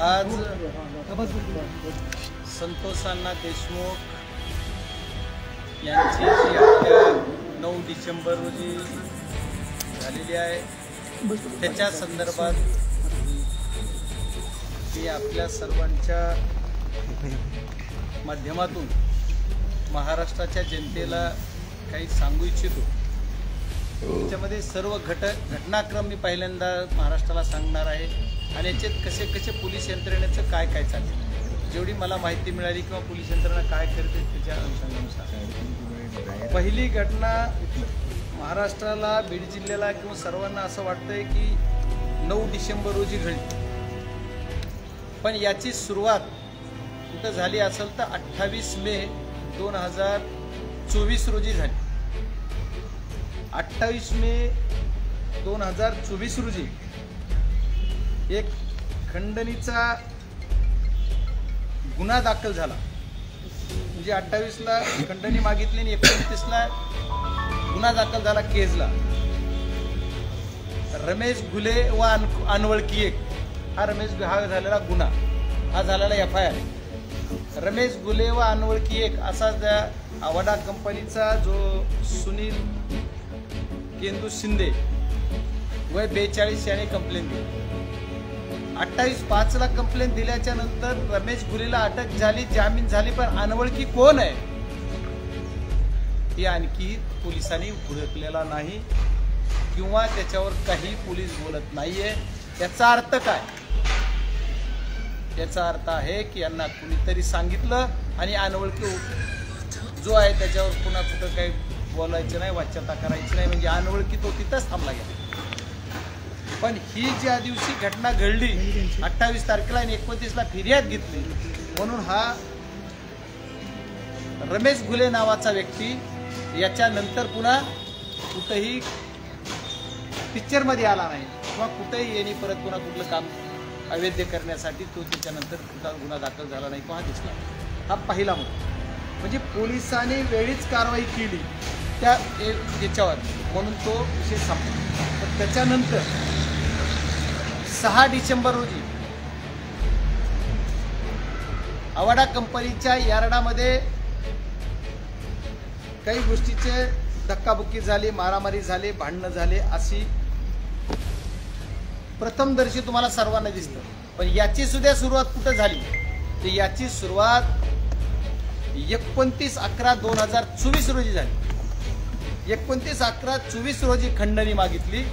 आज संतोष अण्णा देशमुख यांची जी हत्या 9 डिसेंबर रोजी झालेली आहे त्याच्या संदर्भात मी आपल्या सर्वांच्या माध्यमातून महाराष्ट्राच्या जनतेला काही सांगू इच्छितो। त्याच्यामध्ये सर्व घटनाक्रम मी पहिल्यांदा महाराष्ट्राला सांगणार आहे आणि याच्यात कसे कसे पोलीस यंत्रणेचं काय काय चाललं, जेवढी मला माहिती मिळाली किंवा पोलीस यंत्रणा काय करते त्याच्या अनुषंगानुसार। पहिली घटना महाराष्ट्राला, बीड जिल्ह्याला किंवा सर्वांना असं वाटतंय की 9 डिसेंबर रोजी घडली, पण याची सुरुवात कुठं झाली असेल तर 28 मे 2024 रोजी झाली। 28 मे 2024 रोजी एक खंडणीचा गुन्हा दाखल झाला। म्हणजे 28ला खंडणी मागितली आणि 29ला गुन्हा दाखल झाला केजला। रमेश घुले व अनवळखी एक हा हा झालेला गुन्हा, हा झालेला FIR। रमेश घुले व अनवळखी एक असा त्या अवाडा कंपनीचा जो सुनील केंदू शिंदे वय 42 याने कंप्लेंट दिली। 28/5 कंप्लेंट दिल्याच्या नंतर रमेश घुलेला अटक झाली, जामीन झाली, पण अनवळखी कोण आहे ती आणखी पोलिसांनी ओळखलेला नाही किंवा त्याच्यावर काही पोलीस बोलत नाहीये। याचा अर्थ काय? याचा अर्थ आहे की यांना कुणीतरी सांगितलं आणि अनवळखी जो आहे त्याच्यावर पुन्हा कुठं काही बोलायचं नाही, वाच्यता करायची नाही, म्हणजे अनवळखी तो तिथंच थांबला गेला। पण ही ज्या दिवशी घटना घडली 28 तारखेला आणि 29ला फिर्याद घेतली, म्हणून हा रमेश घुले नावाचा व्यक्ती याच्यानंतर पुन्हा कुठंही पिक्चरमध्ये आला नाही किंवा कुठेही यांनी परत पुन्हा कुठलं काम अवैध करण्यासाठी तो त्याच्यानंतर कुठला गुन्हा दाखल झाला नाही तो हा दिसला। हा पहिला मुद्दा, म्हणजे पोलिसांनी वेळीच कारवाई केली त्या याच्यावर, म्हणून तो विषय संपला। तर त्याच्यानंतर 6 डिसेंबर रोजी अवाडा कंपनीच्या यार्डामध्ये काही गोष्टीचे धक्काबुक्की झाली, मारामारी झाली, भांडणं झाले अशी प्रथमदर्शी तुम्हाला सर्वांना दिसतं। पण याची सुद्धा सुरुवात कुठं झाली तर याची सुरुवात 29/11/2024 रोजी झाली। 29/11/24 रोजी खंडणी मागितली,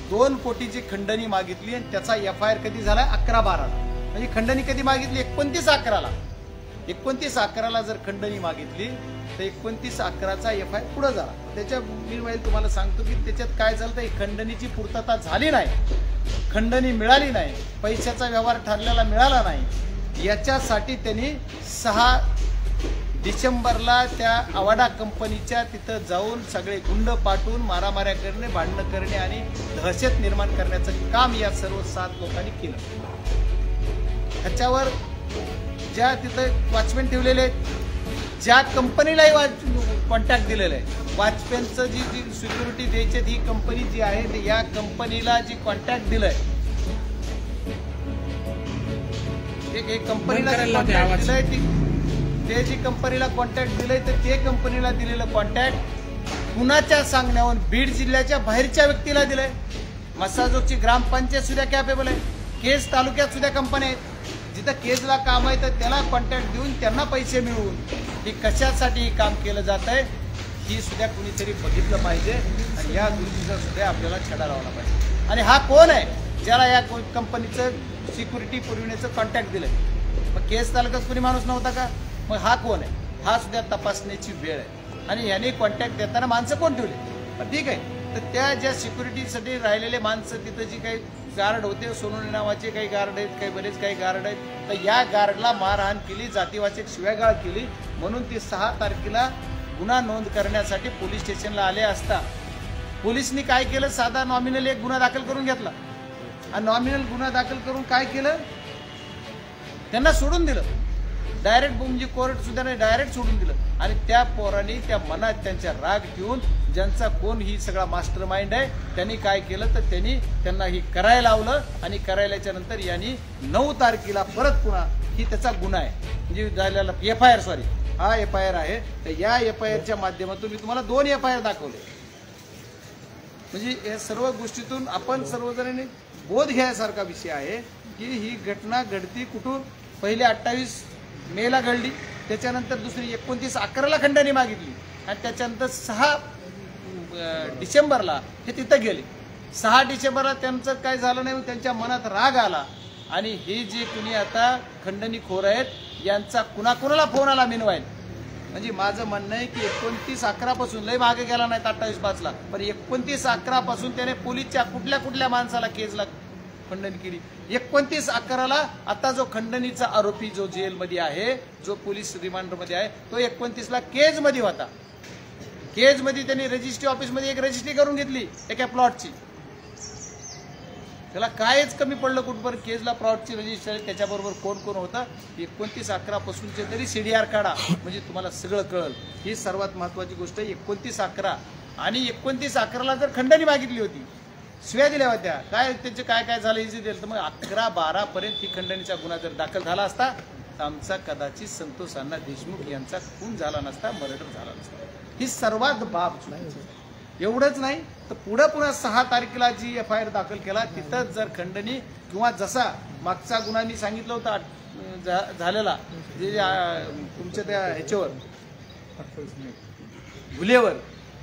2 कोटीची खंडणी मागितली आणि त्याचा FIR कधी झाला 11/12ला। म्हणजे खंडणी कधी मागितली 29/11ला। 29/11ला जर खंडणी मागितली तर 29/11चा FIR पुढे झाला। त्याच्या मी तुम्हाला सांगतो की त्याच्यात काय झालं तर खंडणीची पूर्तता झाली नाही, खंडणी मिळाली नाही, पैशाचा व्यवहार ठरलेला मिळाला नाही। याच्यासाठी त्यांनी 6 डिसेंबरला त्या अवाडा कंपनीच्या तिथं जाऊन सगळे गुंड पाठवून मारामाऱ्या करणे, भांडणं करणे आणि दहशत निर्माण करण्याचं काम या सर्व 7 लोकांनी केलं। ह्याच्यावर ज्या तिथं वॉचमॅन ठेवलेले आहेत, ज्या कंपनीलाही कॉन्टॅक्ट दिलेलं आहे, वॉचमॅनचं जी सिक्युरिटी द्यायची ही कंपनी जी आहे ते या कंपनीला जी कॉन्टॅक्ट दिलंय, एक कंपनीला दिलंय, ते जी कंपनीला कॉन्टॅक्ट दिलंय तर ते कंपनीला दिलेलं कॉन्टॅक्ट कुणाच्या सांगण्यावर बीड जिल्ह्याच्या बाहेरच्या व्यक्तीला दिलंय। मसाजोगची ग्रामपंचायत सुद्धा कॅपेबल आहे, केज तालुक्यात सुद्धा कंपन्या आहेत जिथं केजला काम आहे तर त्याला कॉन्टॅक्ट देऊन त्यांना पैसे मिळवून ही कशासाठी हे काम केलं जात आहे ही सुद्धा कुणीतरी बघितलं पाहिजे आणि या गोष्टीचा सुद्धा आपल्याला छडा लावला पाहिजे। आणि हा कोण आहे ज्याला या कंपनीचं सिक्युरिटी पुरविण्याचं कॉन्टॅक्ट दिलंय? मग केज तालुक्यात कोणी माणूस नव्हता का? मग हा कोण आहे? हा सुद्धा तपासण्याची वेळ आहे। आणि याने कॉन्टॅक्ट देताना माणसं कोण ठेवले? पण ठीक आहे, तर त्या ज्या सिक्युरिटीसाठी राहिलेले माणसं तिथं जी काही गार्ड होते, सोनवणे नावाचे काही गार्ड आहेत, काही बरेच काही गार्ड आहेत, तर या गार्डला मारहाण केली, जातीवाचक शिव्यागाळ केली, म्हणून ती 6 तारखेला गुन्हा नोंद करण्यासाठी पोलीस स्टेशनला आले असता पोलिसांनी काय केलं, साधा नॉमिनल एक गुन्हा दाखल करून घेतला आणि नॉमिनल गुन्हा दाखल करून काय केलं, त्यांना सोडून दिलं। डायरेक्ट म्हणजे कोर्ट सुद्धा नाही, डायरेक्ट सोडून दिलं. आणि त्या पोरांनी त्या मनात त्यांच्या राग ठेवून ज्यांचा कोण ही सगळा मास्टर माइंड आहे त्यांनी काय केलं तर त्यांनी त्यांना ही करायला लावलं. आणि करायल्याच्या नंतर यांनी 9 तारखेला परत पुन्हा ही त्याचा गुन्हा आहे म्हणजे झालेला FIR सॉरी हा FIR आहे. तर या FIRच्या माध्यमातून मी तुम्हाला 2 FIR दाखवले. म्हणजे या सर्व गोष्टीतून आपण सर्वजणांनी बोध घ्यायसारखा विषय आहे की ही घटना घडती कुठून. पहिले 28 मेला घडली, त्याच्यानंतर दुसरी 29/11ला खंडणी मागितली आणि त्याच्यानंतर 6 डिसेंबरला हे तिथं गेले. 6 डिसेंबरला त्यांचं काय झालं नाही, त्यांच्या मनात राग आला. आणि हे जे कुणी आता खंडणीखोर आहेत यांचा कुणाकुणाला फोन आला मिनवाईल. म्हणजे माझं म्हणणं आहे की 29/11 पासून लय मागे गेला नाही 28/5ला, पण 29/11 पासून त्याने पोलीसच्या कुठल्या कुठल्या माणसाला केसला खंडणी केली. 29/11ला आता जो खंडणीचा आरोपी जो जेलमध्ये आहे, जो पोलीस रिमांडमध्ये आहे, तो 29ला केजमध्ये होता. केजमध्ये त्यांनी रजिस्ट्री ऑफिसमध्ये एक रजिस्ट्री करून घेतली एका प्लॉटची. त्याला कायच कमी पडलं कुठपर्यंत. केजला प्लॉटची रजिस्ट्री, त्याच्याबरोबर कोण कोण होता. 29/11 पासूनचे तरी CDR काढा म्हणजे तुम्हाला सगळं कळलं. ही सर्वात महत्वाची गोष्ट आहे. 29/11 आणि 29/11ला जर खंडणी मागितली होती, शिव्या दिल्या होत्या, काय त्यांचे काय काय झालं इजी दिलं, तर मग 11-12 पर्यंत ही खंडणीचा गुन्हा जर दाखल झाला असता तर आमचा कदाचित संतोष अण्णा देशमुख यांचा खून झाला नसता, मर्डर झाला नसता. ही सर्वात बाब एवढंच नाही तर पुन्हा 6 तारखेला जी FIR दाखल केला तिथं जर खंडणी किंवा जसा मागचा गुन्हा मी सांगितलं होता झालेला जे तुमच्या त्या ह्याच्यावर गुन्ह्यावर,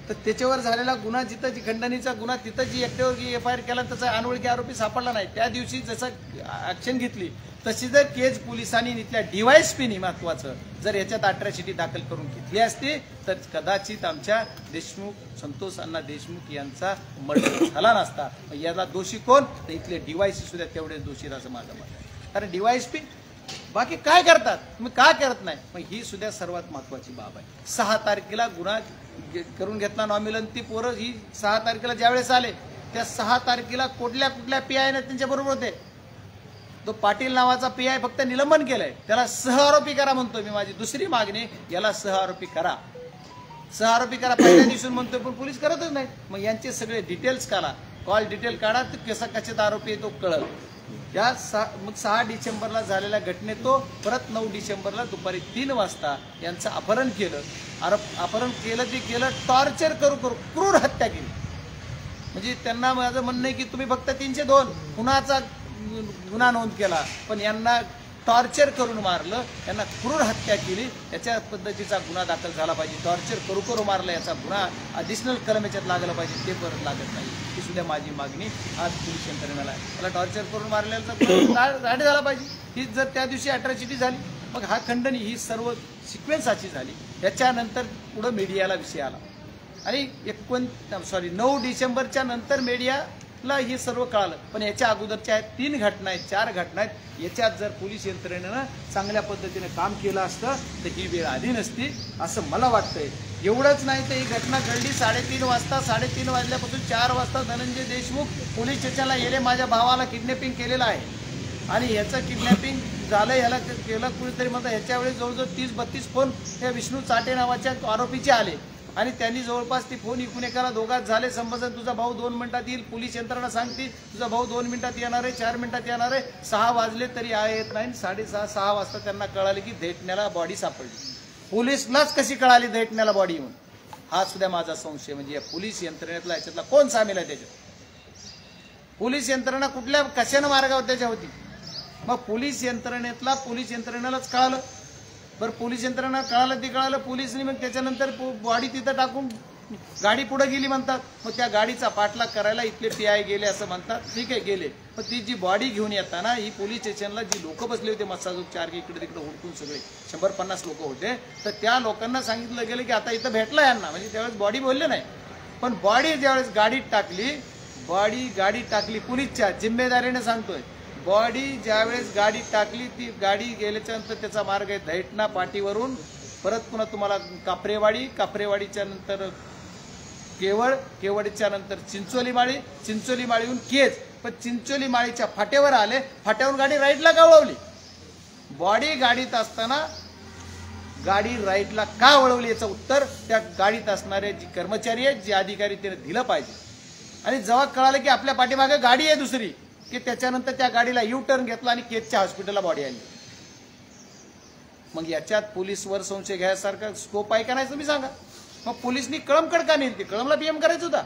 तर त्याच्यावर झालेला गुन्हा जिथं जी खंडणीचा गुन्हा तिथं जी एकट्यावर FIR केला त्याचा अनोळखी आरोपी सापडला नाही. त्या दिवशी जसं ऍक्शन घेतली तशी जर केज पोलिसांनी इथल्या DYSPनी महत्वाचं जर याच्यात अट्रॅसिटी दाखल करून घेतली असती तर कदाचित आमच्या देशमुख संतोष अण्णा देशमुख यांचा मर्डर झाला नसता. याला दोषी कोण तर इथले DYSP सुद्धा तेवढे दोषी असं माझं मत आहे. कारण DYSP बाकी काय करतात तुम्ही काय करत नाही. मग ही सुद्धा सर्वात महत्वाची बाब आहे. 6 तारखेला गुन्हा करून घेतला नॉमिनल. ती पोरं ही 6 तारखेला ज्यावेळेस आले त्या 6 तारखेला कुठल्या PI ने त्यांच्या बरोबर होते. तो पाटील नावाचा PI फक्त निलंबन केलंय, त्याला सहआरोपी करा म्हणतोय मी. माझी दुसरी मागणी याला सहआरोपी करा, सहआरोपी करा. पहिल्या दिवसून म्हणतोय पण पोलीस करतच नाही. मग यांचे सगळे डिटेल्स काढा, कॉल डिटेल काढा, तर कसा कशात आरोपी आहे तो कळल. या 6 डिसेंबरला झालेल्या घटनेत तो परत 9 डिसेंबरला दुपारी 3 वाजता यांचं अपहरण केलं. अपहरण केलं ते केलं, टॉर्चर करू क्रूर हत्या केली. म्हणजे त्यांना माझं म्हणणं आहे की तुम्ही फक्त 302 खुनाचा गुन्हा नोंद केला, पण यांना टॉर्चर करून मारलं, यांना क्रूर हत्या केली. याच्या पद्धतीचा गुन्हा दाखल झाला पाहिजे. टॉर्चर करू मारलं याचा गुन्हा ॲडिशनल कलम याच्यात लागलं पाहिजे, ते परत लागत नाही. ही सुद्धा माझी मागणी आज पोलीस यंत्रणेला आहे. मला टॉर्चर करून मारल्याचा झाडे झाला पाहिजे. ही जर त्या दिवशी अट्रॅसिटी झाली मग हा खंडणी ही सर्व सिक्वेन्स अशी झाली. याच्यानंतर पुढं मीडियाला विषय आला आणि 9 डिसेंबरच्या नंतर मीडियाला हे सर्व कळालं. पण याच्या अगोदरच्या 3 घटना आहेत, 4 घटना आहेत. याच्यात जर पोलीस यंत्रणेनं चांगल्या पद्धतीने काम केलं असतं तर ही वेळ आली नसती असं मला वाटतंय. एवढंच नाही तर ही घटना घडली 3:30 वाजता. 3:30 वाजल्यापासून 4 वाजता धनंजय देशमुख पोलीस स्टेशनला गेले. माझ्या भावाला किडनॅपिंग केलेलं आहे आणि ह्याचं किडनॅपिंग झालं, ह्याला केलं कुणीतरी म्हणतात. ह्याच्या वेळेस जवळजवळ 30-32 फोन त्या विष्णू चाटे नावाच्या आरोपीचे आले आणि त्यांनी जवळपास ती फोन इकून एकाला दोघात झाले संभाषण. तुझा भाऊ 2 मिनिटात येईल, पोलीस यंत्रणा सांगते तुझा भाऊ 2 मिनिटात येणार आहे, 4 मिनिटात येणार आहे. 6 वाजले तरी येत नाही. 6:30 वाजता त्यांना कळाले की दैठण्याला बॉडी सापडली. पोलीसलाच कशी कळाली दैठण्याला बॉडी येऊन, हा सुद्धा माझा संशय. म्हणजे या पोलीस यंत्रणेतला याच्यातला कोण सामील आहे त्याच्यात? पोलीस यंत्रणा कुठल्या कशानं मार्गावर त्याच्या होती? मग पोलीस यंत्रणेलाच कळालं. बरं पोलीस यंत्रणा कळालं ते कळालं, पोलिसनी मग त्याच्यानंतर बॉडी तिथं टाकून गाडी पुढे गेली म्हणतात. मग त्या गाडीचा पाठलाग करायला इथले PI गेले असं म्हणतात. ठीक आहे गेले, पण ती जी बॉडी घेऊन येताना ही पोलीस स्टेशनला जी लोक बसले होते मस्साजोग 4 इकडे तिकडे हुडकून सगळे 100-50 लोक होते, तर त्या लोकांना सांगितलं गेलं की आता इथं भेटला यांना. म्हणजे त्यावेळेस बॉडी बोलले नाही, पण बॉडी ज्यावेळेस गाडीत टाकली पोलीसच्या जिम्मेदारीने सांगतोय. बॉडी ज्यावेळेस गाडीत टाकली ती गाडी गेल्याच्या नंतर त्याचा मार्ग आहे दैठणा पाटीवरून परत पुन्हा तुम्हाला कापरेवाडीच्या नंतर केवडच्या नंतर चिंचोली माळीहून केज. पण चिंचोली माळीच्या फाट्यावर आले, फाट्यावरून गाडी राईटला गावळवली. बॉडी गाडीत असताना गाडी राईटला का वळवली याचं उत्तर त्या गाडीत असणारे जी कर्मचारी आहेत, जे अधिकारी त्याने दिलं पाहिजे. आणि जेव्हा कळालं की आपल्या पाठीमागे गाडी आहे दुसरी, की त्याच्यानंतर त्या गाडीला यू टर्न घेतला आणि केजच्या हॉस्पिटलला बॉडी आणली. मग याच्यात पोलीसवर संशय घ्यायसारखा स्कोप आहे का नाही तुम्ही सांगा. मग पोलिसनी कळमकड का नेली? कळमला पीएम करायचं होता.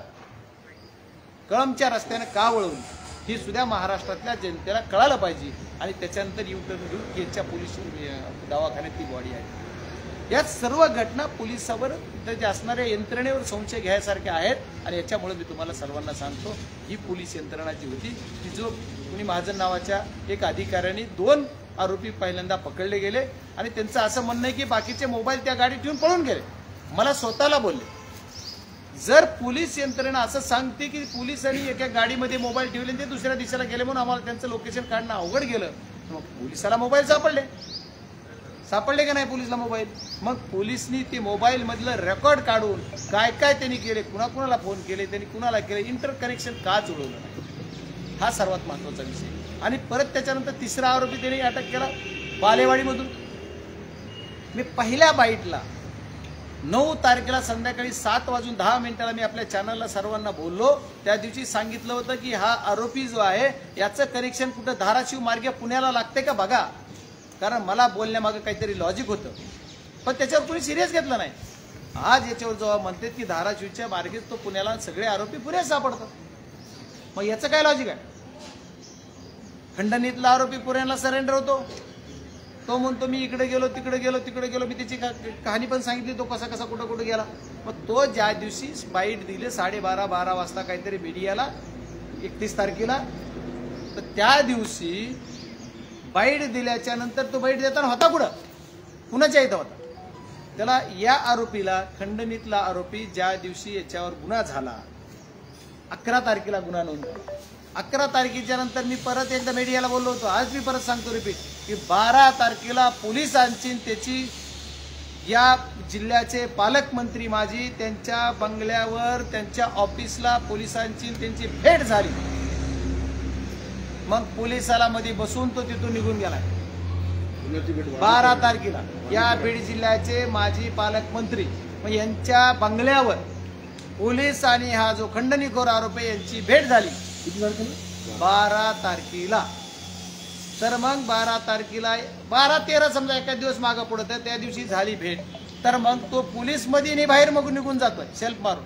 कळमच्या रस्त्याने का वळवली ही सुद्धा महाराष्ट्रातल्या जनतेला कळायला पाहिजे. आणि त्याच्यानंतर यू टर्न घेऊन केजच्या पोलीस दवाखान्यात ती बॉडी आहे. या सर्व घटना पोलिसावर जे असणाऱ्या यंत्रणेवर संशय घ्यायसारख्या आहेत. आणि याच्यामुळे मी तुम्हाला सर्वांना सांगतो, ही पोलीस यंत्रणा जी होती ती जो कुणी महाजन नावाच्या एक अधिकाऱ्याने 2 आरोपी पहिल्यांदा पकडले गेले आणि त्यांचं असं म्हणणं आहे की बाकीचे मोबाईल त्या गाडीत ठेवून पळून गेले. मला स्वतःला बोलले, जर पोलीस यंत्रणा असं सांगते की पोलिसांनी एका गाडीमध्ये मोबाईल ठेवले आणि ते दुसऱ्या दिशेला गेले म्हणून आम्हाला त्यांचं लोकेशन काढणं अवघड गेलं, मग पोलिसाला मोबाईल सापडले का नाही पोलिसला मोबाईल? मग पोलिसनी ते मोबाईल मधलं रेकॉर्ड काढून काय काय त्यांनी केले, कुणाकुणाला फोन केले, त्यांनी कुणाला केले, इंटर कनेक्शन का जुळवलं नाही, हा सर्वात महत्वाचा विषय. आणि परत त्याच्यानंतर 3रा आरोपी त्यांनी अटक केला बालेवाडीमधून. मी पहिल्या बाईटला 9 तारखेला संध्याकाळी 7:10 मी आपल्या चॅनलला सर्वांना बोललो. त्या दिवशी सांगितलं होतं की हा आरोपी जो आहे याचं कनेक्शन कुठं धाराशिव मार्गे पुण्याला लागते का बघा, कारण मला बोलण्यामागे काहीतरी लॉजिक होतं. पण त्याच्यावर कोणी सिरियस घेतलं नाही. आज याच्यावर जेव्हा म्हणतात की धाराशिवच्या मार्गेच तो पुण्याला सगळे आरोपी पुण्यात सापडतात, मग याचं काय लॉजिक आहे? खंडणीतला आरोपी पुण्याला सरेंडर होतो, तो म्हणतो मी इकडे गेलो तिकडे गेलो. मी त्याची कहाणी पण सांगितली, तो कसा कसा कुठं गेला. मग तो ज्या दिवशी बाईट दिले 12:30 वाजता काहीतरी मीडियाला 31 तारखेला, तर त्या दिवशी बाईट दिल्याच्या नंतर तो बाईट देताना होता कुणाच्या इथं होता? त्याला या आरोपीला, खंडणीतला आरोपी ज्या दिवशी याच्यावर गुन्हा झाला 11 तारखेला गुन्हा नोंद झाला. 11 तारखेच्या नंतर मी परत एकदा मीडियाला बोललो होतो, आज मी परत सांगतो रिपीट, की 12 तारखेला पोलिसांची त्याची या जिल्ह्याचे पालकमंत्री माजी त्यांच्या बंगल्यावर त्यांच्या ऑफिसला पोलिसांची त्यांची भेट झाली. मग पोलिसाला मध्ये बसून तो तिथून निघून गेला. 12 तारखेला या बीड जिल्ह्याचे माजी पालकमंत्री मग यांच्या बंगल्यावर पोलीस आणि हा जो खंडणीखोर आरोपी यांची भेट झाली 12 तारखेला. तर मग 12 तारखेला 12-13 समजा एका दिवस मागं पडत त्या दिवशी झाली भेट. तर मग तो पोलीस मध्ये नाही बाहेर मग निघून जातोय सेल्फ मारून.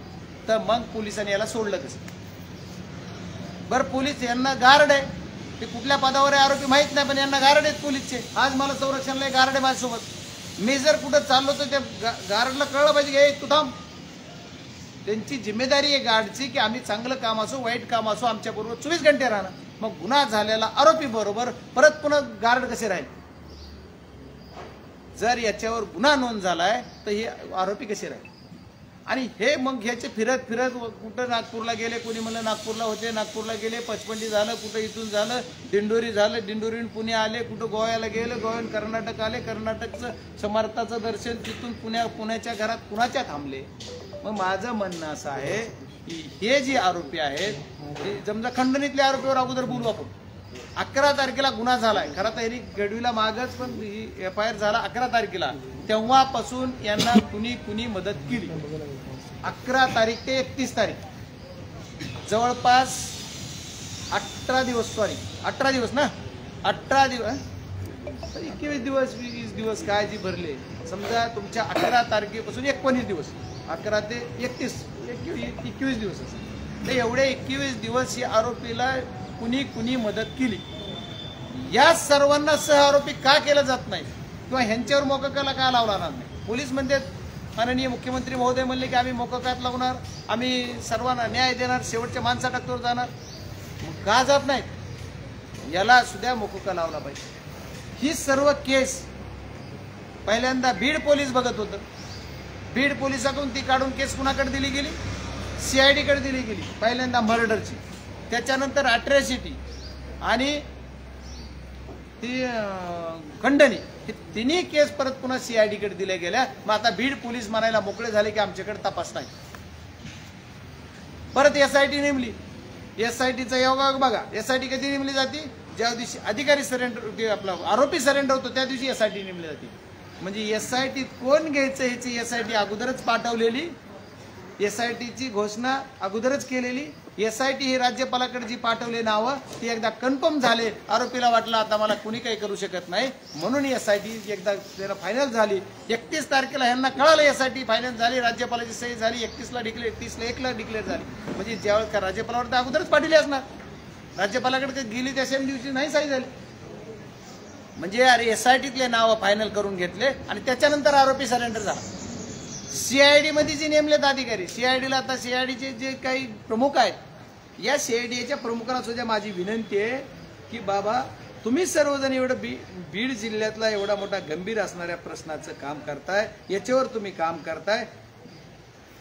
तर मग पोलिसांनी याला सोडलं कसं? बरं, पोलीस यांना गार्ड आहे, ते कुठल्या पदावर आहे आरोपी माहित नाही, पण यांना गार्ड आहेत पोलीसचे. आज मला संरक्षणला गार्ड आहे माझ्यासोबत. मी जर कुठं चाललो तर त्या गार्डला कळलं पाहिजे की तू थांब. त्यांची जिम्मेदारी आहे गार्डची की आम्ही चांगलं काम असो वाईट काम असो आमच्याबरोबर 24 घंटे राहणार. मग गुन्हा झालेला आरोपी बरोबर परत पुन्हा गार्ड कसे राहील? जर याच्यावर गुन्हा नोंद झालाय तर हे आरोपी कसे राहील? आणि हे मग ह्याचे फिरत कुठं नागपूरला गेले, कोणी म्हणलं नागपूरला होते, नागपूरला गेले, पचपंडी झालं, कुठं इथून झालं, दिंडोरी झालं, दिंडोरीहून पुणे आले, कुठं गोव्याला गेले, गोव्याहून कर्नाटक आले, कर्नाटकचं समर्थाचं दर्शन, तिथून पुण्याच्या घरात कुणाच्या थांबले. मग माझं म्हणणं असं आहे की हे जे आरोपी आहेत ते समजा खंडणीतल्या आरोपीवर अगोदर बोलू आपण. 11 तारखेला गुन्हा झालाय, खरं तर यांनी गडवीला मागच पण FIR झाला 11 तारखेला. तेव्हापासून यांना कुणी मदत केली. 11 तारीख ते 31 तारीख जवळपास 18 दिवस 21 दिवस 20 दिवस काय जी भरले समजा तुमच्या 11 तारखेपासून 19 दिवस 11 ते 21 दिवस असतात. तर एवढे 21 दिवस या आरोपीला कुणी मदत केली. या सर्वांना सह आरोपी का केलं जात नाही किंवा ह्यांच्यावर मोक्काला का लावला नाही? पोलीस म्हणतात, माननीय मुख्यमंत्री महोदय म्हणले की आम्ही मोक्कात लावणार, आम्ही सर्वांना न्याय देणार, शेवटच्या माणसा टाकतोर जाणार. मग का जात नाहीत? याला सुद्धा मोक्का लावला पाहिजे. ही सर्व केस पहिल्यांदा बीड पोलीस बघत होतं. बीड पोलिसाकडून ती काढून केस कुणाकडे दिली गेली? CID कडे दिली गेली. पहिल्यांदा मर्डरची, त्याच्यानंतर अट्रॅसिटी आणि ती खंडणी, हे तिन्ही केस परत पुन्हा CID कडे दिल्या गेल्या. मग आता बीड पोलीस म्हणायला मोकळे झाले की आमच्याकडे तपास नाही. परत SIT नेमली. SITचा योगा बघा, SIT कधी नेमली जाते? ज्या दिवशी अधिकारी सरेंडर आपला आरोपी सरेंडर होतो त्या दिवशी SIT नेमली जाते. म्हणजे SIT कोण घ्यायचं ह्याची SIT अगोदरच पाठवलेली, SITची घोषणा अगोदरच केलेली. SIT ही राज्यपालाकडे जी पाठवले नावं ती एकदा कन्फर्म झाले. आरोपीला वाटलं आता मला कुणी काही करू शकत नाही म्हणून SIT एकदा त्याला फायनल झाली. 31 तारखेला यांना कळालं SIT फायनल झाली, राज्यपालाची सही झाली, 31ला डिक्लेअर, 30ला 1ला डिक्लेअर झाली. म्हणजे ज्यावेळेस राज्यपालावर तर अगोदरच पाठवली असणार, राज्यपालाकडे गेली त्या सेम दिवशी नाही सही झाली. म्हणजे अरे SITतले नावं फायनल करून घेतले आणि त्याच्यानंतर आरोपी सरेंडर झाला. CID मध्ये जे नेमलेत अधिकारी, CIDला आता CIDचे जे काही प्रमुख आहेत, या CIDच्या प्रमुखांना सुद्धा माझी विनंती आहे की बाबा तुम्ही सर्वजण एवढं बीड जिल्ह्यातला एवढा मोठा गंभीर असणाऱ्या प्रश्नाचं काम करताय, याच्यावर तुम्ही काम करताय,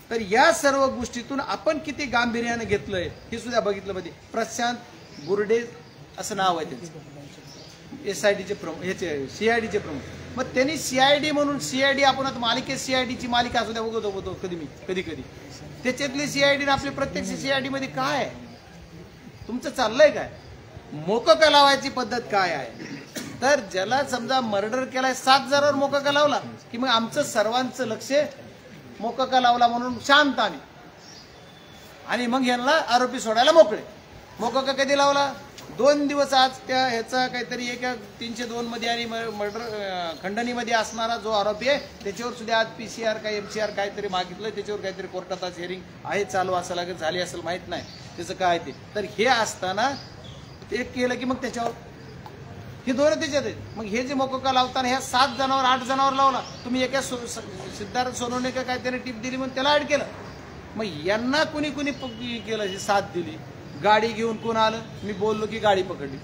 तर या सर्व गोष्टीतून आपण किती गांभीर्याने घेतलंय हे सुद्धा बघितलं पाहिजे. प्रशांत बुर्डे असं नाव आहे त्यांचं, SIDचे प्रमुख, ह्याचे CIDचे प्रमुख. मग त्यांनी CID म्हणून CID आपण आता मालिकेत CIDची मालिका असू द्या बघतो होतो कधी त्याच्यातली CID आपली प्रत्यक्ष CID मध्ये काय आहे, तुमचं चाललंय काय, मोकोका लावायची पद्धत काय आहे. तर ज्याला समजा मर्डर केलाय 7 जणांवर मोकोका लावला की मग आमचं सर्वांचं लक्ष मोकोका लावला म्हणून शांत आणि मग यांना आरोपी सोडायला मोकळे. मोकोका कधी लावला? 2 दिवस आज त्या ह्याचा काहीतरी एका 302 मध्ये आणि मर्डर खंडणीमध्ये असणारा जो आरोपी आहे त्याच्यावर सुद्धा आज PCR काय MCR काहीतरी मागितलं, त्याच्यावर काहीतरी कोर्टात आज हिअरिंग आहे चालू असं लागत झाली असेल माहित नाही त्याचं काय ते. तर हे असताना ते केलं की मग त्याच्यावर हे दोन त्याच्यात आहेत. मग हे जे मोकोका लावताना ह्या 7 जणांवर 8 जणांवर लावला तुम्ही. एका सिद्धार्थ सोनवणे का काहीतरी टिप दिली म्हणून त्याला ऍड केलं. मग यांना कुणी केलं, ही साथ दिली. गाडी घेऊन कोण आलं, मी बोललो की गाडी पकडली,